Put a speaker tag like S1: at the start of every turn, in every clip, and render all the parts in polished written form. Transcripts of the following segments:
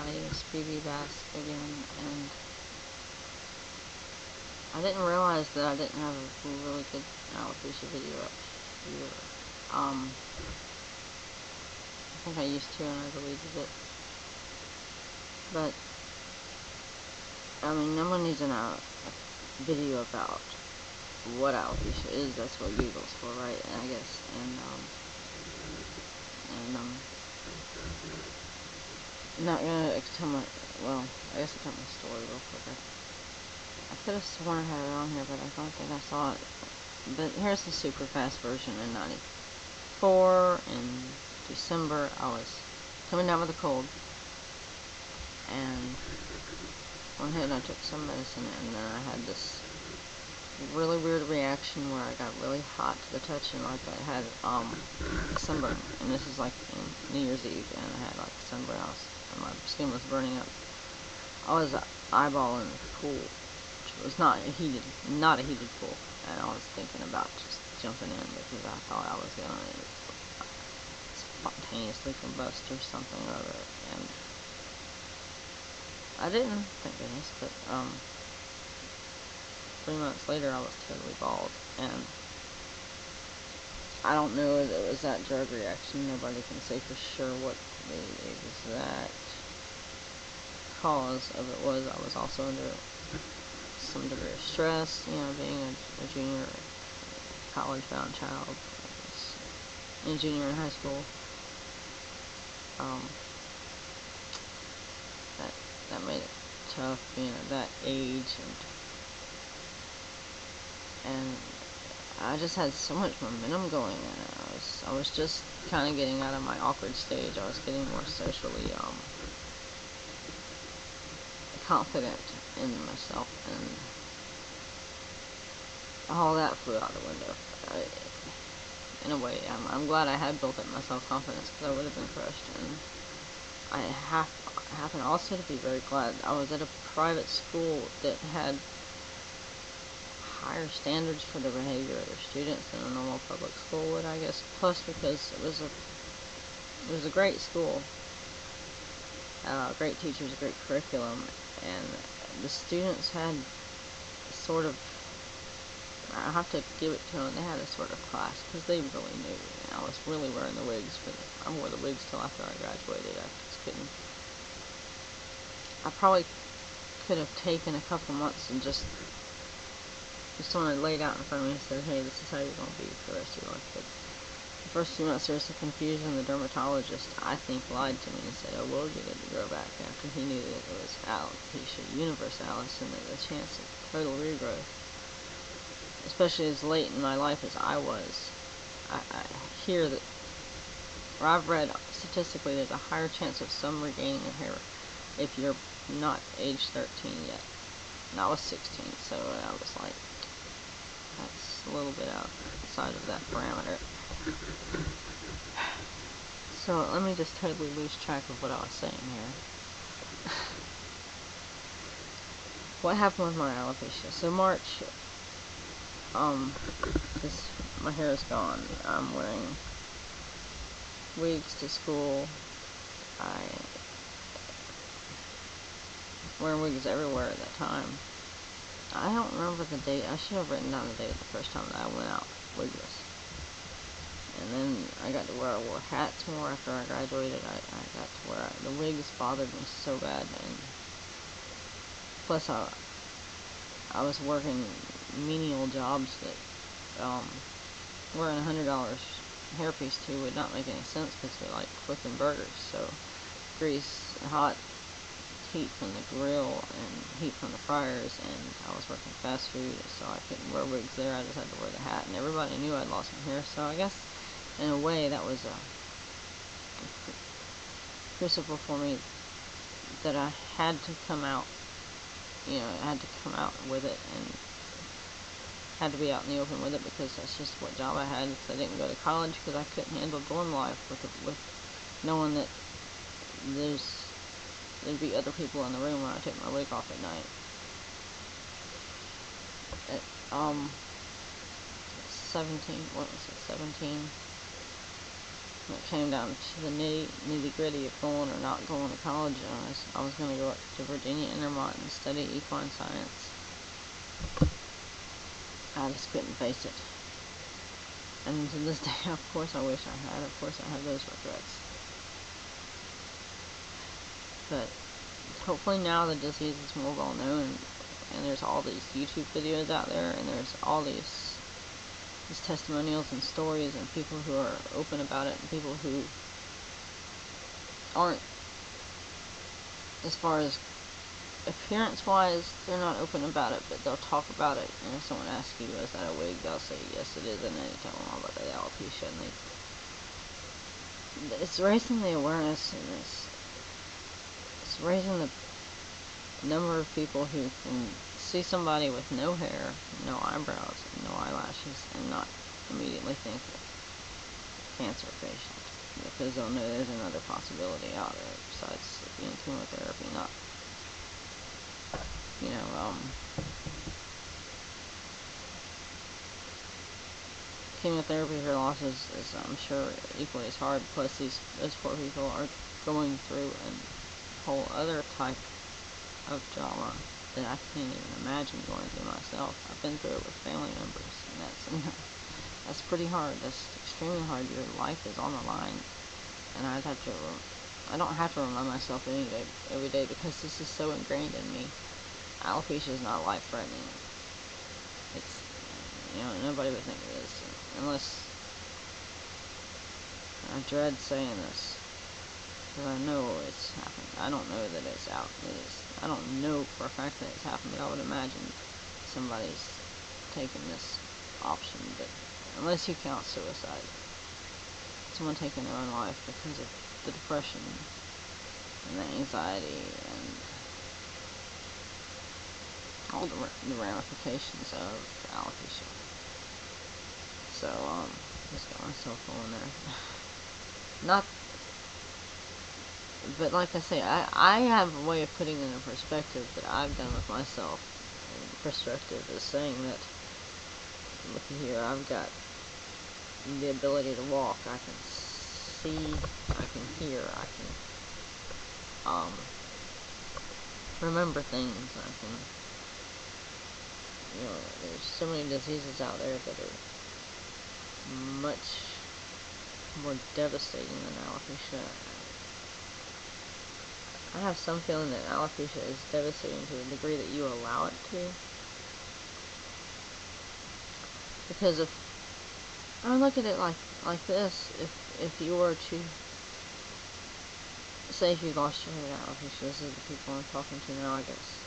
S1: everybody. It's BB Bask again, and I didn't realize that I didn't have a really good alopecia video up here. I think I used to and I deleted it. But, I mean, no one needs a video about what alopecia is. That's what Google's for, right? And I guess, I'm not gonna tell my, well, I guess I'll tell my story real quick. I could have sworn I had it on here, but I don't think I saw it. But here's the super fast version. In 94, in December, I was coming down with a cold, and went ahead and I took some medicine, and then I had this really weird reaction where I got really hot to the touch, and like I had a sunburn, and this is like New Year's Eve, and I had like a sunburn, and my skin was burning up. I was eyeballing the pool, which was not a heated pool, and I was thinking about just jumping in because I thought I was gonna spontaneously combust or something or other, and I didn't, thank goodness, but 3 months later I was totally bald, and I don't know if it was that drug reaction. Nobody can say for sure what the exact cause of it was. I was also under some degree of stress, you know, being a junior college-bound child, a junior in high school. That made it tough being at that age, and I just had so much momentum going, and I was just kind of getting out of my awkward stage. I was getting more socially confident in myself, and all that flew out the window. In a way, I'm glad I had built up my self-confidence, because I would have been crushed. And I happen also to be very glad I was at a private school that had higher standards for the behavior of their students than a normal public school would, I guess. Plus, because it was a great school, great teachers, great curriculum, and the students had sort of, I have to give it to them, they had a sort of class, because they really knew. I was really wearing the wigs, I wore the wigs till after I graduated. I just couldn't, I probably could have taken a couple months and just someone had laid out in front of me and said, hey, this is how you're going to be for the rest of your life. But the first 2 months there was some confusion. The dermatologist, I think, lied to me and said, oh, we'll get it to grow back, after he knew that it was alopecia universalis and that the chance of total regrowth, especially as late in my life as I was, I hear that, or I've read statistically, there's a higher chance of some regaining of hair if you're not age 13 yet. And I was 16, so I was like, that's a little bit outside of that parameter. So let me just totally lose track of what I was saying here. What happened with my alopecia? So March, my hair is gone. I'm wearing wigs to school. Wearing wigs everywhere at that time. I don't remember the date. I should have written down the date the first time that I went out wigless. And then I got to where I wore hats more after I graduated. I got to where the wigs bothered me so bad, and plus I was working menial jobs that wearing $100 hairpiece to would not make any sense, because they're like flipping burgers. So grease, hot heat from the grill and heat from the fryers, and I was working fast food, so I couldn't wear wigs there. I just had to wear the hat, and everybody knew I'd lost my hair. So I guess in a way that was a crucible for me, that I had to come out, you know, I had to come out with it, and had to be out in the open with it, because that's just what job I had. So I didn't go to college because I couldn't handle dorm life with knowing that there'd be other people in the room when I take my wig off at night. 17, what was it, 17? when it came down to the nitty gritty of going or not going to college, I was going to go up to Virginia Intermont and study equine science. I just couldn't face it. And to this day, of course I wish I had. Of course I have those regrets. But hopefully now the disease is more well known, and there's all these YouTube videos out there, and there's all these testimonials and stories, and people who are open about it, and people who aren't, as far as appearance-wise, they're not open about it, but they'll talk about it. And if someone asks you, is that a wig, they'll say, yes it is, and then you tell them all about the alopecia, and it's raising the awareness, and it's raising the number of people who can see somebody with no hair, no eyebrows, and no eyelashes, and not immediately think cancer patient, because they'll know there's another possibility out there besides chemotherapy. Not, chemotherapy for loss is I'm sure equally as hard. Plus those poor people are going through a whole other type of drama that I can't even imagine going through myself. I've been through it with family members, and that's pretty hard. That's extremely hard. Your life is on the line, and I don't have to remind myself every day, because this is so ingrained in me. Alopecia is not life-threatening. It's, nobody would think it is, unless I dread saying this, because I know it's happening. I don't know that it's out. I don't know for a fact that it's happened, but I would imagine somebody's taken this option. But unless you count suicide, someone taking their own life because of the depression and the anxiety and all the ramifications of alopecia. So, just got myself on there. Not, but like I say, I have a way of putting it in perspective that I've done with myself. And perspective is saying that, look here, I've got the ability to walk. I can see, I can hear, I can remember things. I can, there's so many diseases out there that are much more devastating than alopecia. I have some feeling that alopecia is devastating to the degree that you allow it to. Because I look at it like this, if you were to, say if you lost your hair to alopecia, this is the people I'm talking to now, I guess.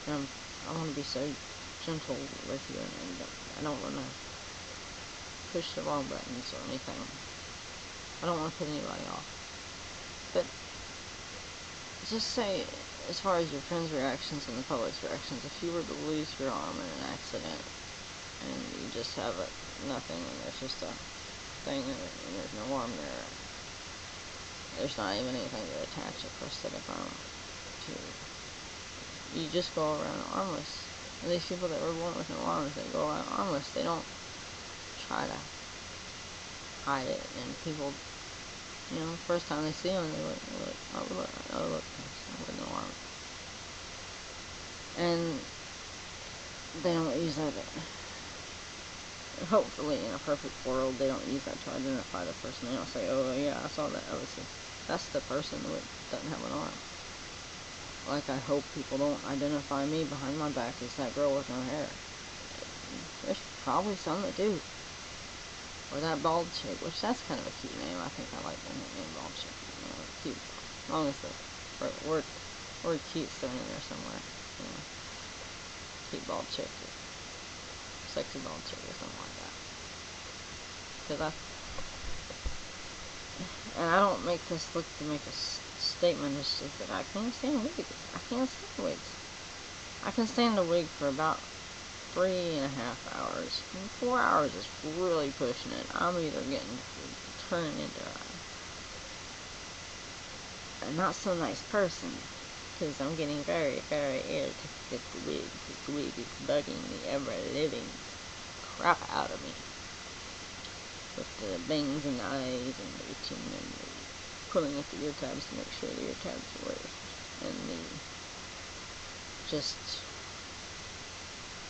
S1: And I want to be so gentle with you, and I don't want to push the wrong buttons or anything. I don't want to put anybody off. But just say, as far as your friends' reactions and the public's reactions, if you were to lose your arm in an accident, and you just have nothing, and there's just a thing, and there's no arm there, there's not even anything to attach a prosthetic arm to. You just go around armless. And these people that were born with no arms, they go around armless. They don't try to hide it, and people, first time they see them, they look, oh look, with no arm. And they don't use that. Hopefully, in a perfect world, they don't use that to identify the person. They don't say, oh yeah, I saw that. Oh, that's the person who doesn't have an arm. Like, I hope people don't identify me behind my back as that girl with no hair. There's probably some that do. Or that bald chick, which that's kind of a cute name. I think I like the name bald chick. Cute. As long as the word cute's thrown in there somewhere. Cute bald chick. Sexy bald chick or something like that. Because I don't make this look to make a statement. It's just that I can't stand wigs. I can't stand wigs. I can stand a wig for about 3.5 hours. 4 hours is really pushing it. I'm either turning into a not so nice person, because I'm getting very, very irritated with the wig. This wig is bugging the ever-living crap out of me. with the bangs and the eyes and the itching and the pulling at the ear tabs to make sure the ear tabs were, and the just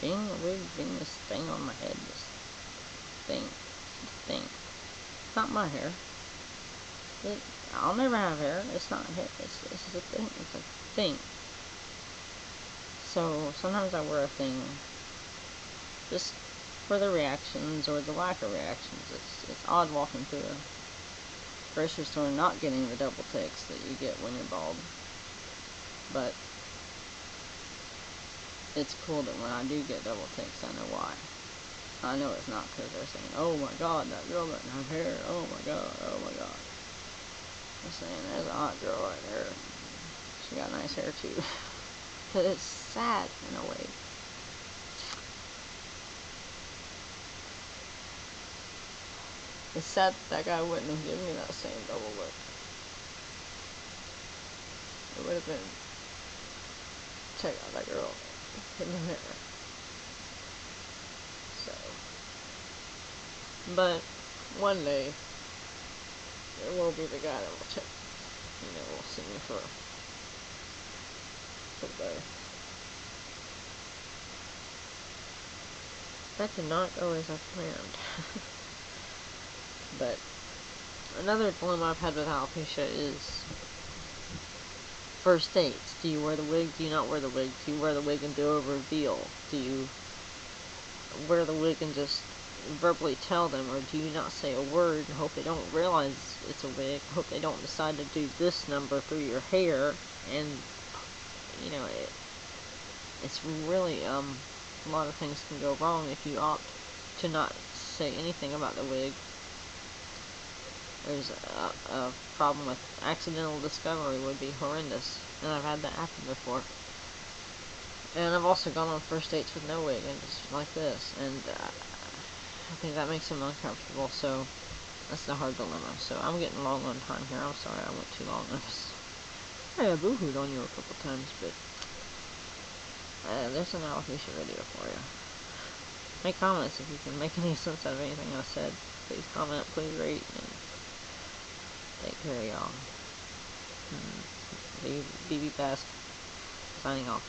S1: being a wig, being this thing on my head, this thing. It's not my hair. I'll never have hair. It's not hair. It's a thing. It's a thing. So sometimes I wear a thing just for the reactions or the lack of reactions. It's odd walking through a grocery store and not getting the double takes that you get when you're bald. But it's cool that when I do get double takes, I know why. I know it's not because they're saying, "Oh my God, that girl doesn't have hair. Oh my God, oh my God." They're saying, "There's a hot girl right there. She got nice hair too." But it's sad in a way. It's sad that guy wouldn't have given me that same double look. It would have been, check out that girl in the mirror. So, but one day it will be the guy that will check, will see me for better. That did not go as I planned. But another dilemma I've had with alopecia is first dates. Do you wear the wig? Do you not wear the wig? Do you wear the wig and do a reveal? Do you wear the wig and just verbally tell them, or do you not say a word and hope they don't realize it's a wig? Hope they don't decide to do this number through your hair, and it's really a lot of things can go wrong if you opt to not say anything about the wig. There's a problem with accidental discovery would be horrendous, and I've had that happen before. And I've also gone on first dates with no wig and just like this, and I think that makes them uncomfortable, so that's the hard dilemma. So I'm getting long on time here. I'm sorry I went too long on this. I boo-hooed on you a couple times, but there's an alopecia video for you. Make comments if you can make any sense out of anything I said. Please comment, please rate, and take care, y'all. BB Fast, signing off.